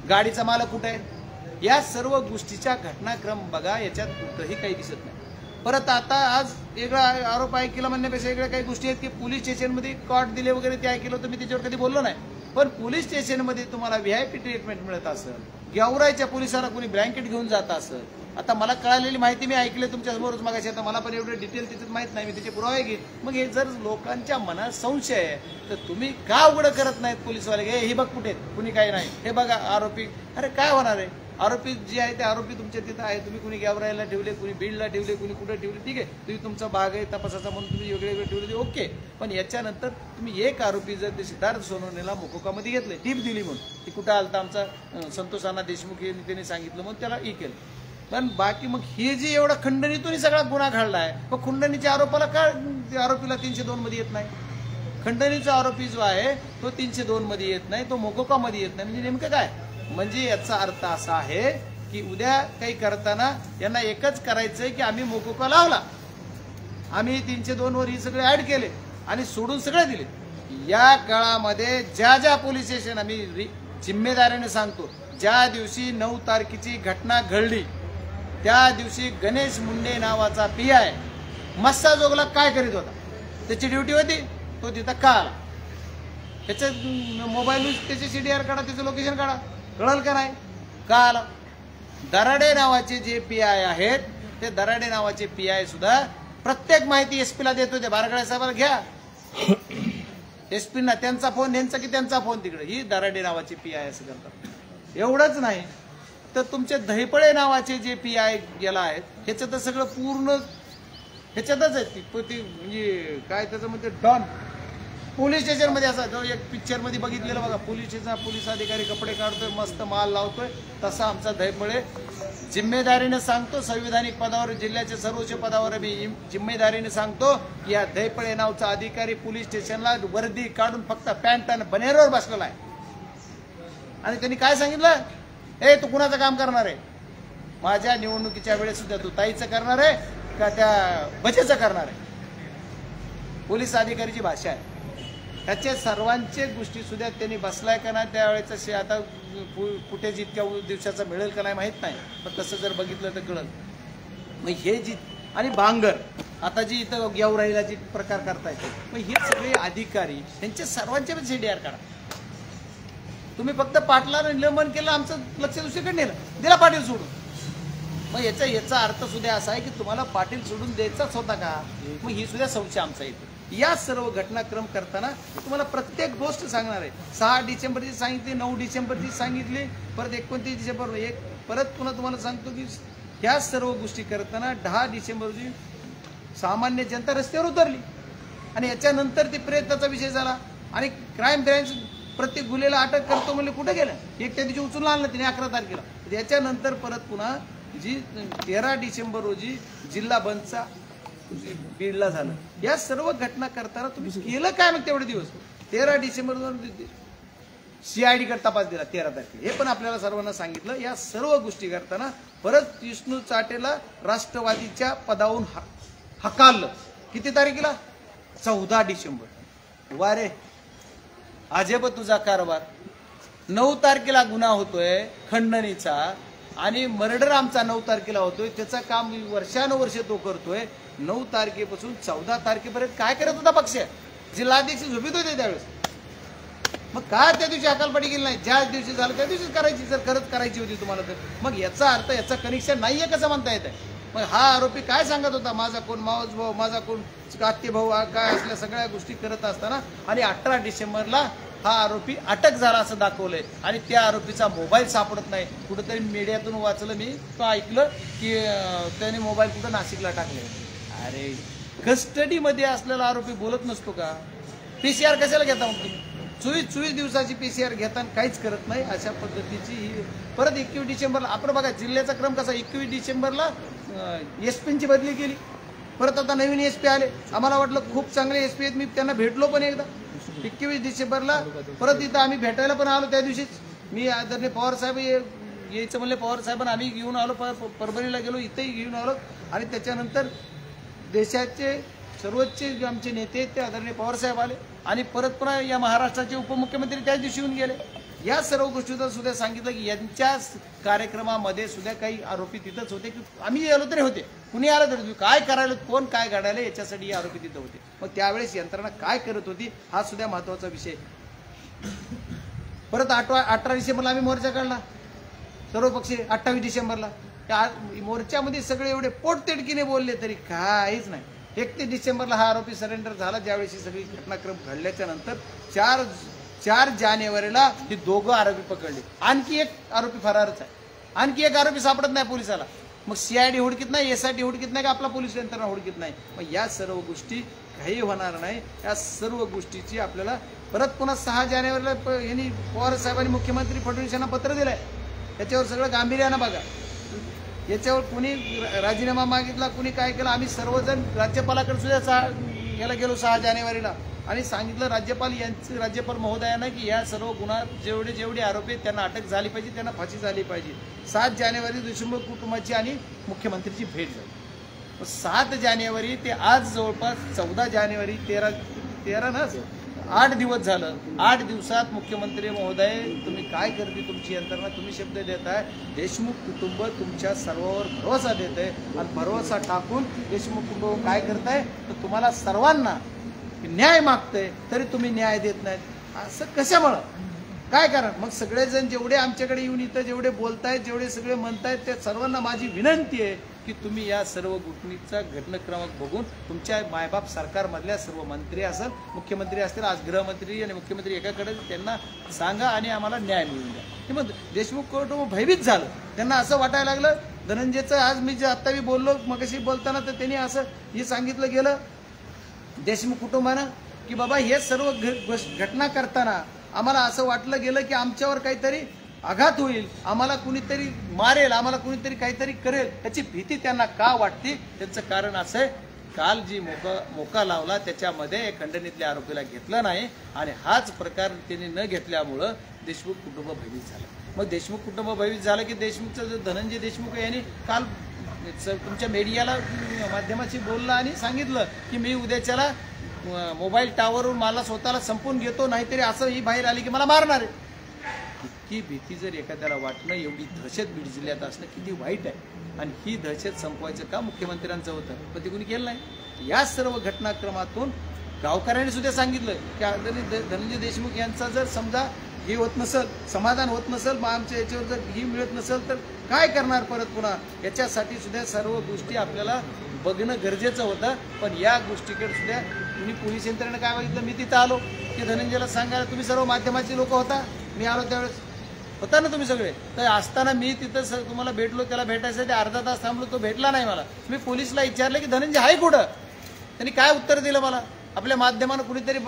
गाडीचा मालक कुठे आहे, या सर्व गोष्टीचा घटनाक्रम बघा, याच्यात कुठंही काही दिसत नाही. परत आता आज वेगळा आरोप ऐकला म्हणण्यापेक्षा वेगळ्या काही गोष्टी आहेत की पोलीस स्टेशनमध्ये कॉट दिले वगैरे ते ऐकलं होतं, मी त्याच्यावर कधी बोललो नाही. पण पोलीस स्टेशनमध्ये तुम्हाला VIP ट्रीटमेंट मिळत असेल, गेवराईच्या पोलिसांना कोणी ब्लँकेट घेऊन जात असेल. आता मला कळालेली माहिती मी ऐकले तुमच्या समोरच मगाशी, आता मला पण एवढं डिटेल त्याच्यात माहित नाही, मी त्याचे पुरावे घेईन. मग हे जर लोकांच्या मनात संशय आहे तर तुम्ही का उघडं करत नाहीत पोलीसवाले, हे बघ कुठे कुणी काही नाही, हे बघा आरोपी. अरे काय होणार आहे, आरोपी जे आहे ते आरोपी तुमच्या तिथं आहे. तुम्ही कुणी गेवराईला ठेवले, कुणी बीडला ठेवले, कुणी कुठे ठेवले, ठीक आहे, तुम्ही तुमचा भाग आहे तपासाचा म्हणून तुम्ही वेगळे ठेवले, ओके. पण याच्यानंतर तुम्ही एक आरोपी जर ते सिद्धार्थ सोनवणेला मोकोकामध्ये घेतले, टीप दिली म्हणून, की कुठं आलता आमचा संतोष अण्णा देशमुख यांनी त्यांनी सांगितलं म्हणून त्याला केलं. पण बाकी मग हे जे एवढा खंडणीतून सगळा गुन्हा घडला आहे, मग खंडणीच्या आरोपाला का आरोपीला 302 मध्ये येत नाही? खंडणीचा आरोपी जो आहे तो 302 मध्ये येत नाही, तो मोकोकामध्ये येत नाही. म्हणजे नेमकं काय, म्हणजे याचा अर्थ असा आहे की उद्या काही करताना यांना एकच करायचंय की आम्ही मोकोका लावला, आम्ही 302 वर ही सगळे ऍड केले आणि सोडून सगळे दिले. या काळामध्ये ज्या पोलीस स्टेशन, आम्ही जिम्मेदारीने सांगतो, ज्या दिवशी 9 तारखेची घटना घडली त्या दिवशी गणेश मुंडे नावाचा PI मस्साजोगला काय करीत होता, त्याची ड्युटी होती, तो तिथं का आला, त्याचे मोबाईल त्याचे CDR काढा, त्याचं लोकेशन काढा, कळलं का नाही का आला. दराडे नावाचे जे PI आहेत ते दराडे नावाचे PI सुद्धा प्रत्येक माहिती SP ला देत होते. बारगळे साहेबांना घ्या, SP ना त्यांचा फोन यांचा की त्यांचा फोन तिकडे, ही दराडे नावाचे PI असं करतात. एवढंच नाही तर तुमचे दहिपळे नावाचे जे PI गेला आहेत ह्याचं तर सगळं पूर्ण ह्याच्यातच आहे ती म्हणजे काय त्याचं म्हणजे डॉन पोलीस स्टेशन मध्ये. असा जो एक पिक्चर मध्ये बघितलेलं बघा, पोलीस अधिकारी कपडे काढतोय, मस्त माल लावतोय, तसा आमचा दहिपळे. जिम्मेदारीने सांगतो, संविधानिक पदावर, जिल्ह्याच्या सर्वोच्च पदावर मी जिम्मेदारीने सांगतो की या दहिपळे नावचा अधिकारी पोलीस स्टेशनला वर्दी काढून फक्त पॅन्ट आणि बनेरवर बसलेला आहे. आणि त्यांनी काय सांगितलं, तू कुणाचं काम करणार आहे, माझ्या निवडणुकीच्या वेळेस सुद्धा तू ताईचं करणार आहे का त्या बचेचं करणार आहे. पोलीस अधिकारीची भाषा आहे. त्याचे सर्वांचे गोष्टी सुद्धा त्यांनी बसलाय का नाही त्यावेळेचं आता कुठे जितक्या दिवसाचा मिळेल का नाही माहित नाही, पण तसं जर बघितलं तर कळलं. मग हे जी आणि भांगर आता जी इथं गेवराईला जी प्रकार करता येते, मग हे सगळे अधिकारी त्यांचे सर्वांचे CDR काढा. तुम्ही फक्त पाटला निलंबन केलं, आमचं लक्ष दुसरीकडे नेलं, दिला पाटील सोडून. मग याचा अर्थ सुद्धा असा आहे की तुम्हाला पाटील सोडून द्यायचाच होता का, मग ही सुद्धा संशय आमचा येतो. या सर्व घटनाक्रम करताना तुम्हाला प्रत्येक गोष्ट सांगणार आहे. 6 डिसेंबरची सांगितली, 9 डिसेंबरची सांगितली, परत 29 डिसेंबर परत पुन्हा तुम्हाला सांगतो की ह्या सर्व गोष्टी करताना 10 डिसेंबर रोजी सामान्य जनता रस्त्यावर उतरली आणि याच्यानंतर ते प्रयत्नाचा विषय झाला आणि क्राईम ब्रँच प्रत्येक गुन्ह्याला अटक करतो म्हणजे कुठे गेलं, एक त्या दिवशी उचलून आणलं तिने 11 तारखेला. याच्यानंतर परत पुन्हा जी 13 डिसेंबर रोजी जिल्हा बंदचा बीडला झालं. या सर्व घटना करताना तुम्ही केलं काय मग तेवढे दिवस? 13 डिसेंबर CID कडे तपास दिला 13 तारखेला, हे पण आपल्याला सर्वांना सांगितलं. या सर्व गोष्टी करताना परत विष्णू चाटेला राष्ट्रवादीच्या पदावरून हकाललं. किती तारखेला? 14 डिसेंबर. वारे अजब तुझा कारभार. 9 तारखेला गुन्हा होतोय खंडणीचा आणि मर्डर आमचा 9 तारखेला होतोय. त्याचं काम वर्षानुवर्ष तो करतोय. 9 तारखेपासून 14 तारखेपर्यंत काय करत होता पक्ष? जिल्हाध्यक्ष झोपीत होते त्यावेळेस. मग काय त्या दिवशी अकालपडी गेली नाही? ज्या दिवशी झालं त्या दिवशीच करायची, जर खरंच करायची होती तुम्हाला तर. मग याचा अर्थ याचं कनेक्शन नाहीये कसं म्हणता येत आहे? मग हा आरोपी काय सांगत होता? माझा कोण मावस भाऊ, माझा कोण आत्ते भाऊ, काय असल्या सगळ्या गोष्टी करत असताना आणि 18 डिसेंबरला हा आरोपी अटक झाला असं दाखवलंय आणि त्या आरोपीचा मोबाईल सापडत नाही. कुठेतरी मीडियातून वाचलं मी, तो ऐकलं की त्याने मोबाईल कुठं नाशिकला टाकले. अरे कस्टडीमध्ये असलेला आरोपी बोलत नसतो का? PCR कशाला घेता मग तुम्ही? 24 दिवसाची PCR घेताना काहीच करत नाही. अशा पद्धतीची ही परत 21 डिसेंबरला आपण बघा जिल्ह्याचा क्रम कसा. 21 डिसेंबरला SP ची बदली केली. परत आता नवीन SP आले. आम्हाला वाटलं खूप चांगले SP आहेत, मी त्यांना भेटलो पण एकदा. 21 डिसेंबरला परत इथं आम्ही भेटायला पण आलो. त्या दिवशीच मी आदरणीय पवार साहेब यायचं म्हणले, पवार साहेबांना आम्ही घेऊन आलो, परभणीला गेलो, इथेही घेऊन आलो आणि त्याच्यानंतर देशाचे सर्वोच्च आमचे नेते ते आदरणीय पवार साहेब आले आणि परत पुन्हा या महाराष्ट्राचे उपमुख्यमंत्री त्याच दिवशी येऊन गेले. या सर्व गोष्टीचं सुद्धा सांगितलं की यांच्या कार्यक्रमामध्ये सुद्धा काही आरोपी तिथंच होते की आम्ही आलो तरी होते, कुणी आलं तरी काय करायला, कोण काय घडायला याच्यासाठी आरोपी तिथं होते. मग त्यावेळेस यंत्रणा काय करत होती हा सुद्धा महत्वाचा विषय. परत 18 डिसेंबरला आम्ही मोर्चा काढला सर्व पक्षी. 28 डिसेंबरला त्या मोर्चामध्ये सगळे एवढे पोटतिडकीने बोलले तरी काहीच नाही. 31 डिसेंबरला हा आरोपी सरेंडर झाला. ज्यावेळेस सगळी घटनाक्रम घडल्याच्या नंतर 4 जानेवारीला ही दोघं आरोपी पकडले. आणखी एक आरोपी फरारच आहे. आणखी एक आरोपी सापडत नाही पोलिसाला. मग CID हुडकीत नाही, SIT हुडकीत नाही, का आपला पोलीस यंत्रणा हुडकीत नाही. मग या सर्व गोष्टी काही होणार नाही. या सर्व गोष्टीची आपल्याला परत पुन्हा 6 जानेवारीला यांनी पवार साहेबांनी मुख्यमंत्री फडणवीस यांना पत्र दिलंय. त्याच्यावर सगळं गांभीर्यानं बघा. याच्यावर कुणी राजीनामा मागितला, कुणी काय केलं. आम्ही सर्वजण राज्यपालाकडे सुद्धा याला गेलो 6 जानेवारीला आणि सांगितलं राज्यपाल महोदयांना की या सर्व गुन्हा जेवढे आरोपी आहेत त्यांना अटक झाली पाहिजे, त्यांना फाशी झाली पाहिजे. 7 जानेवारी देशमुख कुटुंबाची आणि मुख्यमंत्रीची भेट झाली. 7 जानेवारी ते आज जवळपास 14 जानेवारी 13 ना 8 दिवस झालं. 8 दिवसात मुख्यमंत्री महोदय तुम्ही काय करते तुमची यंत्रणा? तुम्ही शब्द देताय देशमुख कुटुंब तुमच्या सर्वांवर भरोसा देत आहे आणि भरोसा टाकून देशमुख कुटुंब काय करताय तर तुम्हाला सर्वांना न्याय मागतंय तरी तुम्ही न्याय देत नाहीत. असं कशामुळं? काय कारण? मग सगळेजण जेवढे आमच्याकडे येऊन इथं जेवढे बोलतायत, जेवढे सगळे म्हणतायत, त्या सर्वांना माझी विनंती आहे की तुम्ही या सर्व गोष्टीचा घटनाक्रम बघून तुमच्या मायबाप सरकारमधल्या सर्व मंत्री असेल, मुख्यमंत्री असतील, आज गृहमंत्री आणि मुख्यमंत्री एकाकडे, त्यांना सांगा आणि आम्हाला न्याय मिळवून द्या. हे मग देशमुख कुटुंब भयभीत झालं. त्यांना असं वाटायला लागलं धनंजयचं. आज मी जे आत्ता मी बोललो मगाशी बोलताना तर त्यांनी असं हे सांगितलं गेलं देशमुख कुटुंबानं की बाबा हे सर्व घटना करताना आम्हाला असं वाटलं गेलं की आमच्यावर काहीतरी आघात होईल, आम्हाला कुणीतरी मारेल, आम्हाला कुणीतरी काहीतरी करेल, त्याची भीती त्यांना का वाटते? त्याचं कारण असं आहे काल जी मोका लावला त्याच्यामध्ये खंडणीतल्या आरोपीला घेतलं नाही आणि हाच प्रकार त्यांनी न घेतल्यामुळं देशमुख कुटुंब भयभीत झालं. मग देशमुख कुटुंब भयभीत झालं की देशमुखचं जो धनंजय देशमुख यांनी काल तुमच्या मीडियाला माध्यमाशी बोलला आणि सांगितलं की मी उद्याच्याला मोबाईल टावरवरून मला स्वतःला संपून घेतो, नाहीतरी असं ही बाहेर आली की मला मारणार आहे. इतकी भीती जर एखाद्याला वाटणं, एवढी दहशत बीड जिल्ह्यात असणं किती वाईट आहे. आणि ही दहशत संपवायचं का मुख्यमंत्र्यांचं होतं, पण ते कोणी केलं नाही. या सर्व घटनाक्रमातून गावकऱ्यांनी सुद्धा सांगितलं की धनंजय देशमुख यांचा जर समजा हे होत नसेल, समाधान होत नसेल, मग आमच्या याच्यावर जर ही मिळत नसेल तर काय करणार परत पुन्हा. याच्यासाठी सुद्धा सर्व गोष्टी आपल्याला बघणं गरजेचं होतं. पण या गोष्टीकडे सुद्धा तुम्ही पोलीस यंत्रणेनं काय बघितलं, मी तिथं आलो की धनंजयला सांगायला तुम्ही सर्व माध्यमाचे लोक होता, मी आलो त्यावेळेस होता ना तुम्ही सगळे, तर असताना मी तिथं तुम्हाला भेटलो, त्याला भेटायसाठी अर्धा तास थांबलो, तो भेटला नाही मला. मी पोलिसला विचारलं की धनंजय आहे कुठं, त्यांनी काय उत्तर दिलं मला, आपल्या माध्यमानं कुणीतरी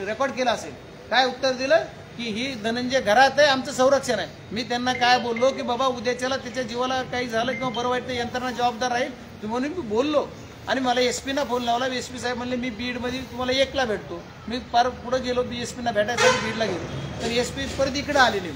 रेकॉर्ड केलं असेल, काय उत्तर दिलं की ही धनंजय घरात आहे, आमचं संरक्षण आहे. मी त्यांना काय बोललो की बाबा उद्याच्याला त्याच्या जीवाला काही झालं किंवा बरं वाईट यंत्रणा जबाबदार राहील म्हणून मी बोललो. आणि मला एसपीना फोन लावला, एसपी साहेब म्हणले मी बीडमध्ये तुम्हाला 1ला भेटतो. मी फार पुढे गेलो, एसपीना भेटायसाठी बीडला गेलो, तर एसपी परत इकडे आलेले.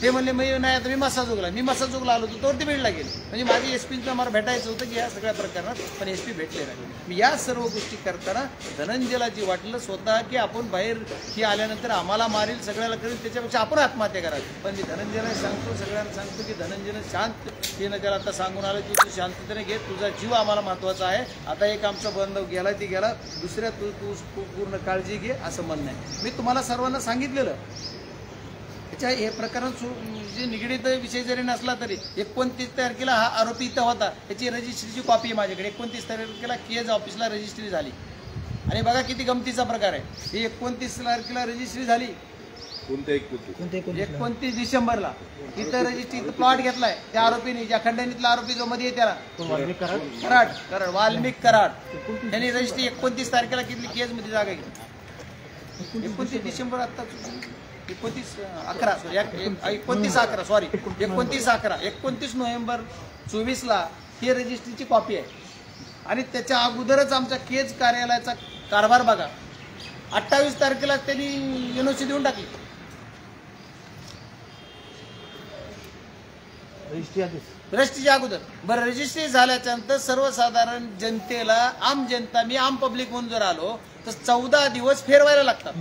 ते म्हणले मी नाही, आता मी मसाजोगला आलो होतो, तर ते बीडला गेले. म्हणजे माझी एसपीचं मला भेटायचं होतं की या सगळ्या प्रकरणात, पण एसपी भेटले नाही. मी या सर्व गोष्टी करताना धनंजयला जी वाटलं स्वतः की आपण बाहेर ही आल्यानंतर आम्हाला मारील, सगळ्याला करेल, त्याच्यापेक्षा आपण आत्महत्या करावी. पण मी धनंजयला सांगतो, सगळ्यांना सांगतो की धनंजयनं शांत, तिनं त्याला आता सांगून आलं की तू शांततेने घे, तुझा जीव आम्हाला महत्त्वाचा आहे. आता एक आमचा बंधव गेला ती गेला, दुसऱ्या तू पूर्ण काळजी घे असं म्हणणं आहे. मी तुम्हाला सर्वांना सांगितलेलं हे प्रकरण जे निगडीत विषय जरी नसला तरी 29 तारखेला हा आरोपी इथं होता, त्याची रजिस्ट्रीची कॉपी आहे माझ्याकडे. 29 तारखेला केज ऑफिसला रजिस्ट्री झाली. आणि बघा किती गमतीचा प्रकार आहे, ही 29 तारखेला रजिस्ट्री झाली, 29 डिसेंबरला इथं रजिस्ट्री, इथं प्लॉट घेतलाय त्या आरोपीने, ज्या खंडणीतला आरोपी जो मध्ये त्याला कराड वाल्मिक कराड यांनी रजिस्ट्री 29 तारखेला घेतली, केज मध्ये जागा घेतली. 29 डिसेंबर आता 29 नोव्हेंबर 24ला ही रजिस्ट्रीची कॉपी आहे. आणि त्याच्या अगोदरच आमच्या केज कार्यालयाचा कारभार बघा, 28 तारखेला त्यांनी एनओसी देऊन टाकली. रजिस्ट्रीच्या अगोदर. बरं, रजिस्ट्री झाल्याच्या नंतर सर्वसाधारण जनतेला, आम जनता, मी आम पब्लिक म्हणून जर आलो तर 14 दिवस फेरवायला लागतात.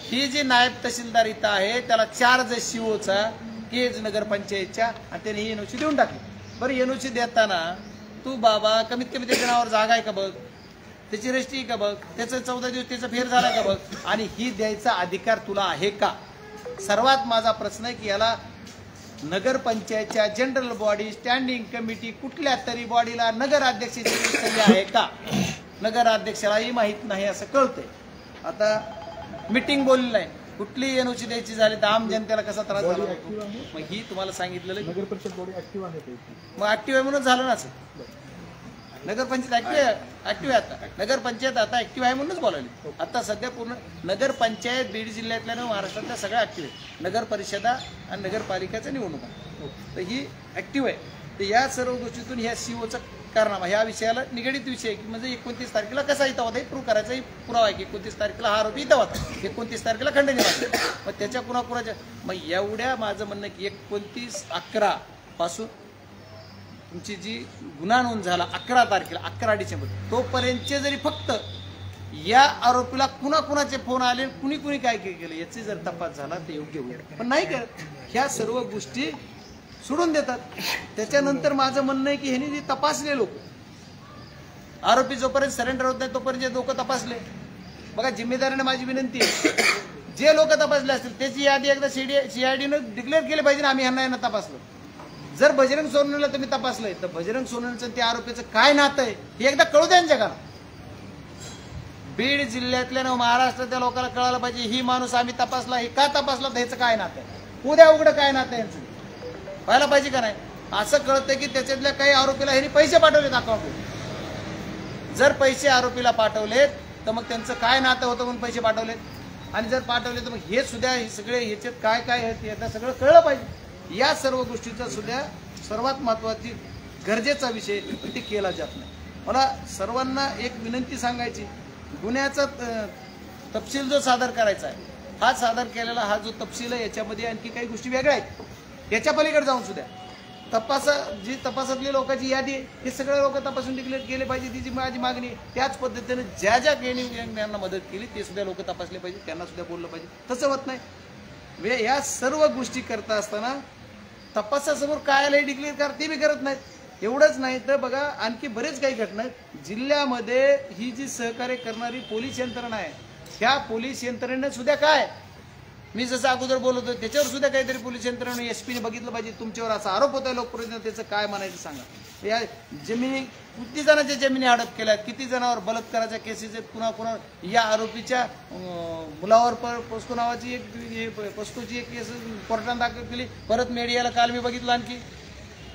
ही जी नायब तहसीलदार इथं आहे त्याला 4 जज सीओचा केज नगरपंचायतच्या, आणि त्याने ही एनओसी देऊन टाकली. बरं, एनओसी देताना तू बाबा कमीत कमी त्याच्या नावावर जागा आहे का बघ, त्याची रजिस्ट्री का बघ, त्याचं 14 दिवस त्याचा फेर झाला का बघ, आणि ही द्यायचा अधिकार तुला आहे का. सर्वात माझा प्रश्न आहे की याला नगरपंचायतच्या जनरल बॉडी, स्टँडिंग कमिटी, कुठल्या तरी बॉडीला नगराध्यक्षाची सल्ला आहे का. नगराध्यक्षालाही माहीत नाही असं कळतंय. आता मीटिंग बोलली नाही, कुठली एनओसी द्यायची झाली तर आम जनतेला कसा त्रास झाला. मग ही तुम्हाला सांगितलेलं नगरपंचायत बॉडी ऍक्टिव्ह आहे, मग ऍक्टिव्ह आहे म्हणून झालं ना असं. नगरपंचायत ऍक्टिव्ह आहे, आता नगरपंचायत आता ऍक्टिव्ह आहे म्हणूनच बोलावली. आता सध्या पूर्ण नगरपंचायत बीड जिल्ह्यातल्या महाराष्ट्रातल्या सगळ्या ऍक्टिव्ह आहे. नगर परिषदा आणि नगरपालिकेच्या निवडणुका, तर ही ऍक्टिव्ह आहे. तर या सर्व गोष्टीतून ह्या सीओचा कारनामा ह्या विषयाला निगडीत विषय आहे की म्हणजे 29 तारखेला कसा इथं होता हे प्रूव्ह करायचा पुरावा आहे की 29 तारखेला हा आरोपी इथं होता, 29 तारखेला खंडणी वाटली. मग त्याच्या कुणाकुणाच्या, मग एवढ्या माझं म्हणणं की 29/11 पासून तुमची जी गुन्हा नोंद झाला 11 तारखेला, 11 डिसेंबर तोपर्यंतचे जरी फक्त या आरोपीला कुणाकुणाचे फोन आले, कुणी कुणी काय केलं याचे जर तपास झाला तर योग्य होईल. पण नाही करत, ह्या सर्व गोष्टी सोडून देतात. त्याच्यानंतर माझं म्हणणं आहे की ह्यांनी जे तपासले लोक, आरोपी जोपर्यंत सरेंडर होत नाही तोपर्यंत जे लोक तपासले, बघा जिम्मेदारीने माझी विनंती आहे, जे लोक तपासले असतील त्याची यादी एकदा CIDनं डिक्लेअर केली पाहिजे ना, आम्ही यांना तपासलं. जर बजरंग सोनवणेला तुम्ही तपासलंय तर बजरंग सोनवणेचं त्या आरोपीचं काय नातं आहे हे एकदा कळू द्या जगाला. बीड जिल्ह्यातल्या महाराष्ट्रातल्या लोकांना कळायला पाहिजे ही माणूस आम्ही तपासला, हे का तपासला, ह्याचं काय नातं आहे, उद्या उघडं काय नातं आहे यांचं व्हायला पाहिजे का नाही. असं कळतंय की त्याच्यातल्या काही आरोपीला ह्यांनी पैसे पाठवलेत अकाउंटवर. जर पैसे आरोपीला पाठवलेत तर मग त्यांचं काय नातं होतं म्हणून पैसे पाठवलेत, आणि जर पाठवले तर मग हे सुद्धा हे सगळे ह्याच्यात काय काय आहे याचं सगळं कळलं पाहिजे. या सर्व गोष्टीचा सुद्धा सर्वात महत्त्वाची गरजेचा विषय ते केला जात नाही. मला सर्वांना एक विनंती सांगायची, गुन्ह्याचा तपशील जो सादर करायचा आहे हा सादर केलेला हा जो तपशील आहे याच्यामध्ये आणखी काही गोष्टी वेगळ्या आहेत. याच्या पलीकडे जाऊन सुद्धा जी तपासातली लोकांची यादी आहे हे सगळे लोक तपासून डिक्लेअर केले पाहिजे, ती जी माझी मागणी आहे. त्याच पद्धतीने ज्या ज्या यांना मदत केली ते सुद्धा लोक तपासले पाहिजे, त्यांना सुद्धा बोललं पाहिजे. तसं होत नाही. या सर्व गोष्टी करता असताना तपासासमोर काय आलं हे डिक्लेअर कर ते बी करत नाहीत. एवढंच नाही तर बघा आणखी बरेच काही घटना आहेत जिल्ह्यामध्ये. ही जी सहकार्य करणारी पोलीस यंत्रणा आहे ह्या पोलीस यंत्रणेने सुद्धा काय मी जसं अगोदर बोलत होतो त्याच्यावर सुद्धा काहीतरी पोलीस यंत्रणा एसपीने बघितलं पाहिजे. तुमच्यावर असा आरोप होता लोकप्रतिनिधी, त्याचं काय म्हणायचं सांगा. या जमिनी किती जणांच्या जमिनी हडप केल्यात, किती जणांवर बलात्काराच्या केसेस आहेत, कुणा या आरोपीच्या मुलावर पोस्को नावाची एक पोस्कोची एक केस कोर्टाने दाखल केली. परत मीडियाला काल मी बघितलं आणखी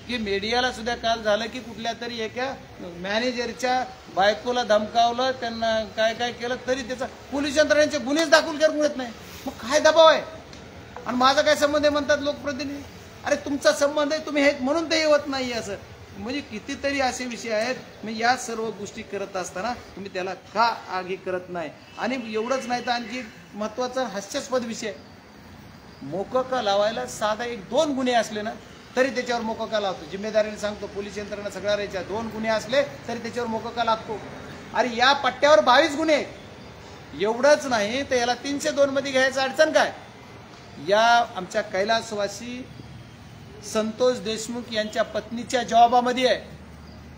की मीडियाला सुद्धा काल झालं की कुठल्या तरी एका मॅनेजरच्या बायकोला धमकावलं, त्यांना काय काय केलं तरी त्याचा पोलीस यंत्रणेचे गुन्हेच दाखल करून मिळत नाही. मग काय दबाव आहे आणि माझा काय संबंध आहे म्हणतात लोकप्रतिनिधी. अरे तुमचा संबंध आहे, तुम्ही हे म्हणून ते येत नाही असं. म्हणजे कितीतरी असे विषय आहेत. मी या सर्व गोष्टी करत असताना तुम्ही त्याला का आगे करत नाही. आणि एवढंच नाही तर आणखी महत्वाचा हास्यास्पद विषय, मोकोका लावायला साधा 1-2 गुन्हे असले ना तरी त्याच्यावर मोकोका लावतो. जिम्मेदारीने सांगतो, पोलीस यंत्रणा सगळ्या राहायच्या 2 गुन्हे असले तरी त्याच्यावर मोकोका लागतो. अरे या पट्ट्यावर 22 गुन्हे. एवढंच नाही तर याला 302 मध्ये घ्यायचं अडचण काय. या आमच्या कैलासवासी संतोष देशमुख यांच्या पत्नीच्या जबाबामध्ये आहे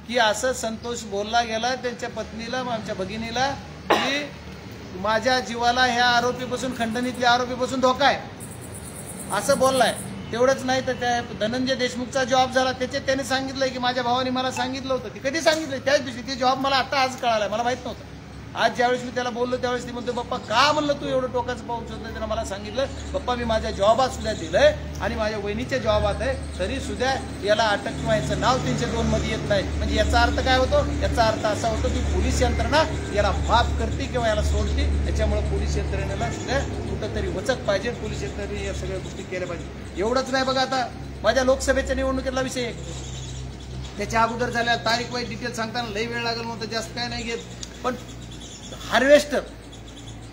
की असं संतोष बोलला गेला त्यांच्या पत्नीला, आमच्या भगिनीला, की माझ्या जीवाला ह्या आरोपीपासून, खंडणीतल्या आरोपीपासून धोका आहे असं बोललाय. तेवढंच नाही तर त्या धनंजय देशमुखचा जॉब झाला, त्याच्यात त्याने सांगितलंय की माझ्या भावाने मला सांगितलं होतं. ती कधी सांगितलं? त्याच दिवशी. ते जॉब मला आता आज कळालाय, मला माहित नव्हतं. आज ज्यावेळेस मी त्याला बोललो त्यावेळेस ती म्हणतो, बाप्पा का म्हणलं तू एवढं टोकाचं पाऊल उचलत नाही. त्यानं मला सांगितलं, बाप्पा मी माझ्या जॉबात सुद्धा दिलंय आणि माझ्या वहिनीच्या जॉबात आहे, तरी सुद्धा याला अटक किंवा याचं नाव 302 मध्ये येत नाही. म्हणजे याचा अर्थ काय होतो? याचा अर्थ असा होतो की पोलीस यंत्रणा याला माफ करते किंवा याला सोडते. त्याच्यामुळे पोलीस यंत्रणेला सुद्धा कुठंतरी वचक पाहिजे, पोलीस यंत्रणेने या सगळ्या गोष्टी केल्या पाहिजे. एवढंच नाही बघा, आता माझ्या लोकसभेच्या निवडणुकीतला विषय त्याच्या अगोदर झाल्या तारीख वाईज डिटेल सांगताना लई वेळ लागेल म्हणून जास्त काय नाही घेत. पण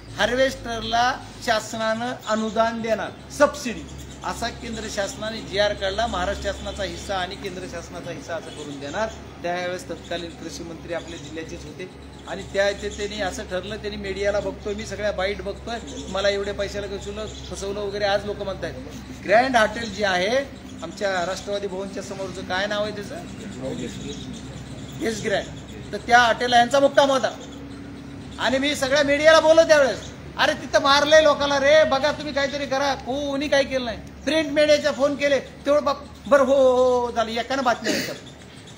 हार्वेस्टरला शासनानं अनुदान देणार, सबसिडी असा केंद्र शासनाने GR काढला. महाराष्ट्र शासनाचा हिस्सा आणि केंद्र शासनाचा हिस्सा असं करून देणार. त्यावेळेस तत्कालीन कृषी मंत्री आपल्या जिल्ह्याचेच होते आणि त्यांनी असं ठरलं. त्यांनी मीडियाला बघतोय, मी सगळ्या बाईट बघतोय, मला एवढे पैशाला फसवलं वगैरे. आज लोक म्हणतात ग्रँड हॉटेल जे आहे आमच्या राष्ट्रवादी भवनच्या समोरचं, काय नाव आहे त्याचं, येस ग्रँड, तर त्या हॉटेलला यांचा मुक्काम होता. आणि मी सगळ्या मीडियाला बोललो त्यावेळेस, अरे तिथं मारलंय लोकांना रे, बघा तुम्ही काहीतरी करा. कोणी काही केलं नाही. प्रिंट मीडियाच्या फोन केले तेवढं बरं हो झालं, एकानं बातम्या येतात.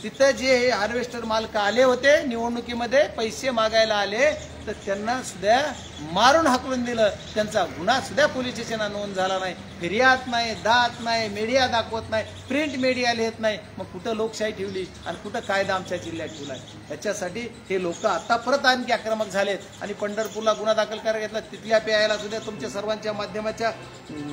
तिथं जे हार्वेस्टर मालक आले होते निवडणुकीमध्ये पैसे मागायला आले तर त्यांना सुद्धा मारून हाकलून दिलं. त्यांचा गुन्हा सुद्धा पोलीस स्टेशनला नोंद झाला नाही. फिर्याद नाही, दात नाही, मीडिया दाखवत नाही, प्रिंट मीडिया लिहित नाही. मग कुठं लोकशाही ठेवली आणि कुठं कायदा आमच्या जिल्ह्यात ठेवलाय. त्याच्यासाठी हे लोक आता परत आणखी आक्रमक झालेत आणि पंढरपूरला गुन्हा दाखल करायला घेतला. तिथल्या PIला सुद्धा तुमच्या सर्वांच्या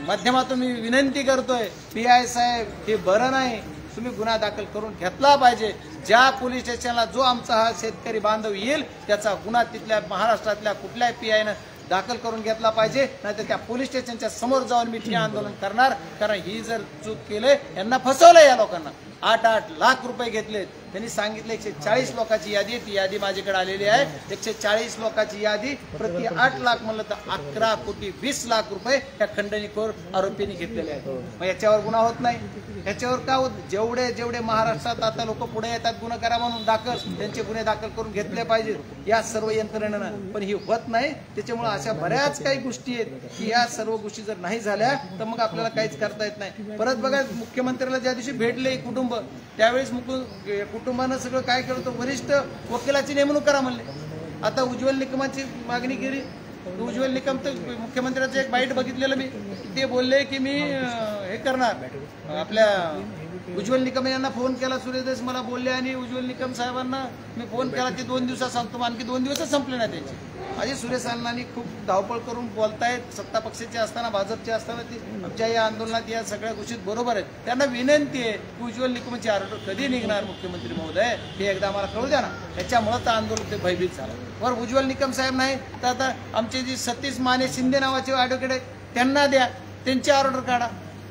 माध्यमातून मी विनंती करतोय, PI साहेब हे बरं नाही, तुम्ही गुन्हा दाखल करून घेतला पाहिजे. ज्या पोलीस स्टेशनला जो आमचा हा शेतकरी बांधव येईल त्याचा गुन्हा तिथल्या महाराष्ट्रातल्या कुठल्याही PIनं दाखल करून घेतला पाहिजे. नाहीतर त्या पोलीस स्टेशनच्या समोर जाऊन मी आंदोलन करणार. कारण ही जर चूक केले, यांना फसवलंय या लोकांना. 8-8 लाख रुपये घेतलेत. त्यांनी सांगितलं 140 लोकांची यादी, ती यादी माझ्याकडे आलेली आहे. 140 लोकांची यादी, प्रति 8 लाख म्हणलं तर 11,20,00,000 रुपये त्या खंडणीखोर आरोपींनी घेतलेले आहेत. मग याच्यावर गुन्हा होत नाही. याच्यावर का होत? जेवढे महाराष्ट्रात आता लोक पुढे येतात गुन्हा करा म्हणून दाखल, त्यांचे गुन्हे दाखल करून घेतले पाहिजेत या सर्व यंत्रणेनं. पण ही होत नाही. त्याच्यामुळे अशा बऱ्याच काही गोष्टी आहेत की या सर्व गोष्टी जर नाही झाल्या तर मग आपल्याला काहीच करता येत नाही. परत बघा, मुख्यमंत्र्याला ज्या दिवशी भेटले कुटुंब, त्यावेळेस कुटुंबानं सगळं काय केलं होतं, वरिष्ठ वकिलाची नेमणूक करा म्हणले. आता उज्ज्वल निकमाची मागणी केली. उज्ज्वल निकम तर मुख्यमंत्र्याचं एक बाईट बघितलेलं मी, ते बोलले की मी हे करणार. आपल्या उज्ज्वल निकम यांना फोन केला, सूर्यदेश मला बोलले आणि उज्ज्वल निकम साहेबांना मी फोन केला, ते 2 दिवसात सांगतो. आणखी 2 दिवसच संपले नाही त्यांचे. अजय सुरेश अण्णांनी खूप धावपळ करून बोलतायत. सत्ता पक्षाचे असताना, भाजपचे असताना ते आमच्या या आंदोलनात या सगळ्या गोष्टीत बरोबर आहेत. त्यांना विनंती आहे की उज्ज्वल निकमची ऑर्डर कधी निघणार मुख्यमंत्री महोदय, हे एकदा आम्हाला कळू द्या ना. त्याच्यामुळे तर आंदोलन ते भयभीत झालं. बरं, उज्ज्वल निकम साहेब नाही तर आता आमचे जे सतीश माने शिंदे नावाचे ॲडव्होकेट आहेत त्यांना द्या, त्यांची ऑर्डर काढा.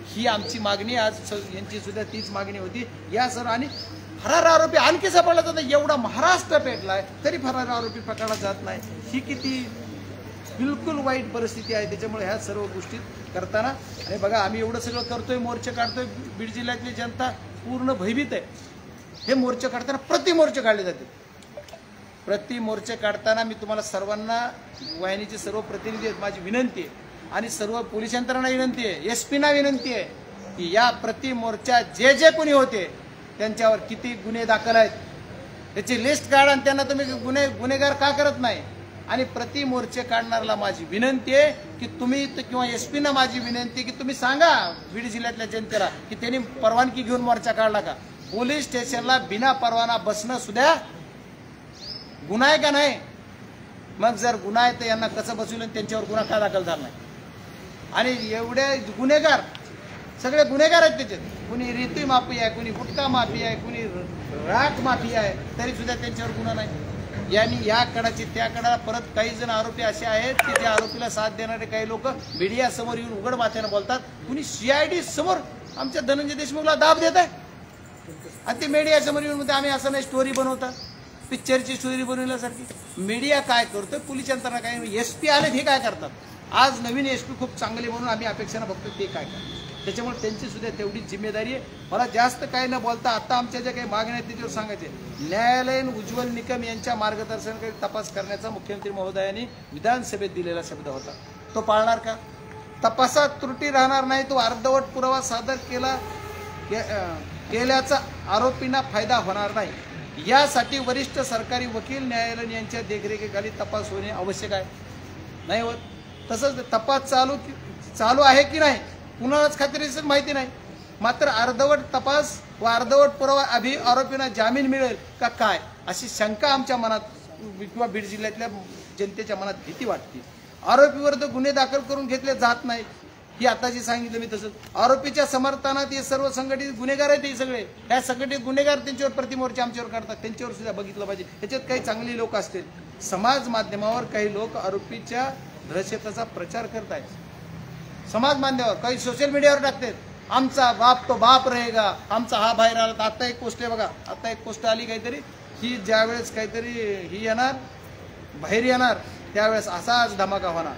ही आमची मागणी, आज यांची सुद्धा तीच मागणी होती. या सर्व आणि फरार आरोपी आणखी सापडला जातात. एवढा महाराष्ट्र पेटलाय तरी फरार आरोपी पकडला जात नाही. ही किती बिलकुल वाईट परिस्थिती आहे. त्याच्यामुळे ह्या सर्व गोष्टी करताना, आणि बघा आम्ही एवढं सगळं करतोय, मोर्चे काढतोय, बीड जिल्ह्यातली जनता पूर्ण भयभीत आहे. हे मोर्चे काढताना प्रति मोर्चे काढले जाते. प्रति मोर्चे काढताना मी तुम्हाला सर्वांना, वाहिनीचे सर्व प्रतिनिधी आहेत, माझी विनंती आहे आणि सर्व पोलीस यंत्रणा विनंती आहे, एसपीना विनंती आहे की या प्रति मोर्चा जे कोणी होते त्यांच्यावर किती गुन्हे दाखल आहेत त्याची लिस्ट काढा आणि त्यांना तुम्ही गुन्हेगार का करत नाही। आणि प्रति मोर्चे काढणाऱ्याला माझी विनंती आहे की तुम्ही किंवा एसपीना माझी विनंती की तुम्ही सांगा बीड जिल्ह्यातल्या जनतेला की त्यांनी परवानगी घेऊन मोर्चा काढला का। पोलीस स्टेशनला बिना परवाना बसणं सुद्धा गुन्हा आहे का नाही। मग जर गुन्हा आहे तर यांना कसं बसवलं आणि त्यांच्यावर गुन्हा का दाखल झाला नाही। आणि एवढे गुन्हेगार सगळे गुन्हेगार आहेत त्याच्यात, कुणी रेती माफी आहे, कुणी गुटखा माफी आहे, कुणी राख माफी आहे, तरी सुद्धा त्यांच्यावर गुन्हा नाही। यांनी या कडाची त्या कडाला परत काही जण आरोपी असे आहेत की त्या आरोपीला साथ देणारे काही लोक मीडिया समोर येऊन उघड माथ्याने बोलतात, कुणी CID समोर आमच्या धनंजय देशमुखला दाब देत आहे आणि ते मीडिया समोर येऊन म्हणते आम्ही असं नाही स्टोरी बनवता, पिक्चरची स्टोरी बनवण्यासाठी। मीडिया काय करतोय, पोलीस यंत्रणा काय, एसपी आले हे काय करतात। आज नवीन एसपी खूप चांगले म्हणून आम्ही अपेक्षा बघतो ते काय करतात, त्याच्यामुळे त्यांची सुद्धा तेवढीच जिम्मेदारी आहे। मला जास्त काही न बोलता आता आमच्या ज्या काही मागण्या आहेत त्याच्यावर सांगायचे। न्यायालयीन उज्ज्वल निकम यांच्या मार्गदर्शनाखाली तपास करण्याचा मुख्यमंत्री महोदयांनी विधानसभेत दिलेला शब्द होता, तो पाळणार का। तपासात त्रुटी राहणार नाही, तो अर्धवट पुरावा सादर केल्याचा आरोपींना फायदा होणार नाही। यासाठी वरिष्ठ सरकारी वकील न्यायालय यांच्या देखरेखीखाली तपास होणे आवश्यक आहे। नाही होत तसंच तपास चालू आहे की नाही कुणालाच खात्रीशीर माहिती नाही, मात्र अर्धवट तपास व अर्धवट पुरावा आरोपींना जामीन मिळेल का काय अशी शंका आमच्या मनात किंवा बीड जिल्ह्यातल्या जनतेच्या मनात भीती वाटते। आरोपीवर तर गुन्हे दाखल करून घेतले जात नाही, ही आता जी सांगितलं मी तसंच। आरोपीच्या समर्थनात हे सर्व संघटित गुन्हेगार आहेत, हे सगळे ह्या संघटित गुन्हेगार त्यांच्यावर प्रतिमोर्चा आमच्यावर काढतात, त्यांच्यावर सुद्धा बघितलं पाहिजे। याच्यात काही चांगली लोक असतील, समाज माध्यमावर काही लोक आरोपीच्या दहशतीचा प्रचार करतायत, समाज माध्यमावर काही सोशल मीडियावर टाकतात आमचा बाप तो बाप रहेगा, आमचा हा बाहेर आला। आता एक पोस्ट आहे बघा, आता एक पोस्ट आली काहीतरी ही ज्यावेळेस काहीतरी ही येणार बाहेर येणार त्यावेळेस असाच धमाका होणार,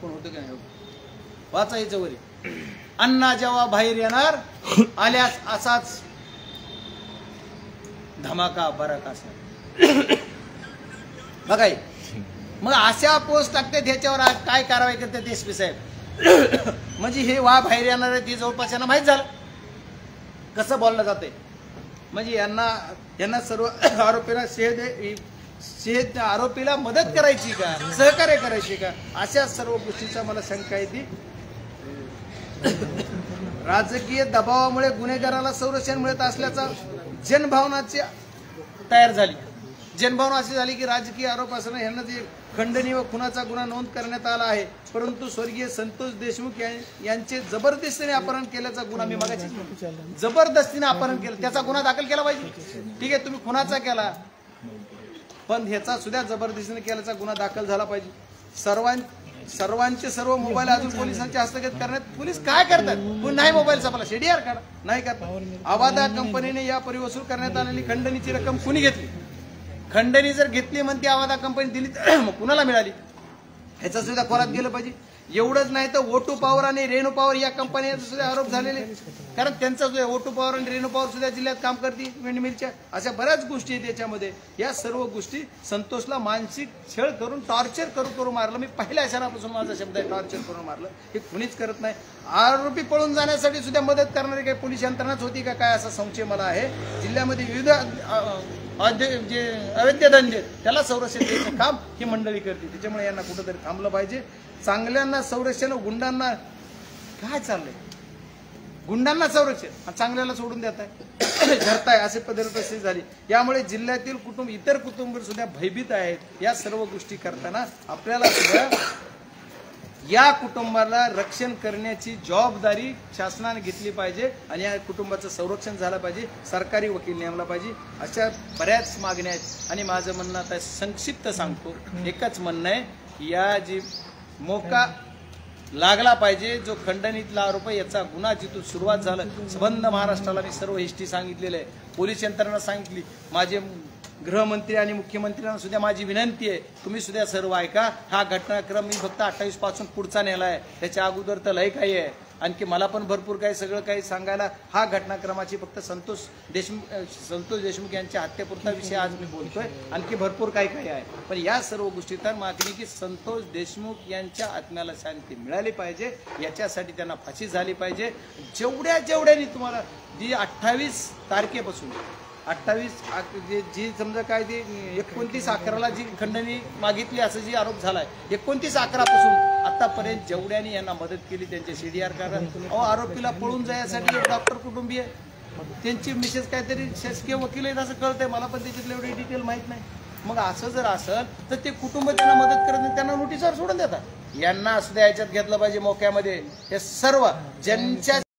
कोण होतं का नाही वाचायचं वरी, अण्णा जेव्हा बाहेर येणार आल्यास असाच धमाका बरक असणार बघा। मग अशा पोस्ट टाकतात ह्याच्यावर काय कारवाई करतात एसपी साहेब, म्हणजे हे बाहेर येणार आहे ती जवळपास यांना माहीत झालं कसं बोललं जाते। म्हणजे यांना सर्व आरोपीला आरोपीला मदत करायची का सहकार्य करायची का अशा सर्व गोष्टीचा मला शंका येते। राजकीय दबावामुळे गुन्हेगाराला संरक्षण मिळत असल्याचा जनभावनाची तयार झाली। जनभावना अशी झाली की राजकीय आरोप असणं यांना जे खंडणी व खुनाचा गुन्हा नोंद करण्यात आला आहे, परंतु स्वर्गीय संतोष देशमुख यांचे जबरदस्तीने अपहरण केल्याचा गुन्हा मी मागायची जबरदस्तीने अपहरण केलं त्याचा गुन्हा दाखल केला पाहिजे। ठीक आहे तुम्ही खुनाचा केला पण ह्याचा सुद्धा जबरदस्तीने केल्याचा गुन्हा दाखल झाला पाहिजे। सर्वांचे सर्व मोबाईल अजून पोलिसांच्या हस्तगत करण्यात पोलीस काय करतात, नाही मोबाईल सापडला CDR काढा नाही करतात। आवादा कंपनीने या परिवसूल करण्यात आलेली खंडणीची रक्कम कुणी घेतली, खंडणी जर घेतली म्हणते आवादा कंपनी दिली मग कुणाला मिळाली ह्याचा सुद्धा खोलात गेलं पाहिजे। एवढंच नाही तर O2 पॉवर आणि रेणू पॉवर या कंपन्यांचे सुद्धा आरोप झालेले, कारण त्यांचा जो O2 पॉवर आणि रेणू पॉवर सुद्धा जिल्ह्यात काम करते विंडमिलच्या, अशा बऱ्याच गोष्टी आहेत याच्यामध्ये। या सर्व गोष्टी संतोषला मानसिक छळ करून टॉर्चर करून मारलं, मी पहिल्या क्षणापासून माझा शब्द आहे टॉर्चर करून मारलं, हे कुणीच करत नाही। आरोपी पळून जाण्यासाठी सुद्धा मदत करणारी काही पोलीस यंत्रणाच होती का काय असा संशय मला आहे। जिल्ह्यामध्ये विविध जे अवैध धंदे त्याला संरक्षण द्यायचं काम ही मंडळी करते, त्याच्यामुळे यांना कुठंतरी थांबलं पाहिजे। चांगल्यांना संरक्षण, गुंडांना काय चाललंय, गुंडांना संरक्षण चांगल्याला सोडून देत आहे धरताय असे पद्धती झाली। यामुळे जिल्ह्यातील कुटुंब इतर कुटुंब सुद्धा भयभीत आहेत। या सर्व गोष्टी करताना आपल्याला सुद्धा या कुटुंबाला रक्षण करण्याची जबाबदारी शासनाने घेतली पाहिजे आणि या कुटुंबाचं संरक्षण झालं पाहिजे, सरकारी वकील नेमला पाहिजे। अशा बऱ्याच मागण्या आहेत आणि माझं म्हणणं आता संक्षिप्त सांगतो, एकच म्हणणं आहे या जी मोका लागला पाहिजे जो खंडणीतला आरोप आहे याचा गुन्हा जिथून सुरुवात झाला संबंध महाराष्ट्राला मी सर्व हिस्ट्री सांगितलेलं आहे, पोलीस यंत्रणा सांगितली, माझे गृहमंत्री आणि मुख्यमंत्र्यांना सुद्धा माझी विनंती आहे तुम्ही सुद्धा सर्व ऐका। हा घटनाक्रम मी फक्त 28 पासून पुढचा नेला आहे, त्याच्या अगोदर तर लय काही आहे। आणखी मला पण भरपूर काही सगळं काही सांगायला हा घटनाक्रमाची फक्त संतोष देशमुख यांच्या हत्येपुरता विषय आज मी बोलतोय, आणखी भरपूर काही काही आहे. पण या सर्व गोष्टींना मागणी की संतोष देशमुख यांच्या आत्म्याला शांती मिळाली पाहिजे, याच्यासाठी त्यांना फाशी झाली पाहिजे. जेवढ्यानी तुम्हाला जी 28 तारखेपासून 28 जी समजा काय ती 29/11 जी खंडणी मागितली असं जी आरोप झालाय, 29/11 आतापर्यंत जेवढ्यांनी यांना मदत केली त्यांचे CDR करा. आरोपीला पळून जाण्यासाठी एक डॉक्टर कुटुंबीय, त्यांची मिसेस काहीतरी शासकीय वकील आहेत असं कळतंय मला, पण त्याच्यातलं एवढी डिटेल माहीत नाही. मग असं जर असेल तर ते कुटुंब त्यांना मदत करत नाही, त्यांना नोटीसवर सोडून देतात. यांना असं याच्यात घेतलं पाहिजे मोक्यामध्ये. हे सर्व ज्यांच्या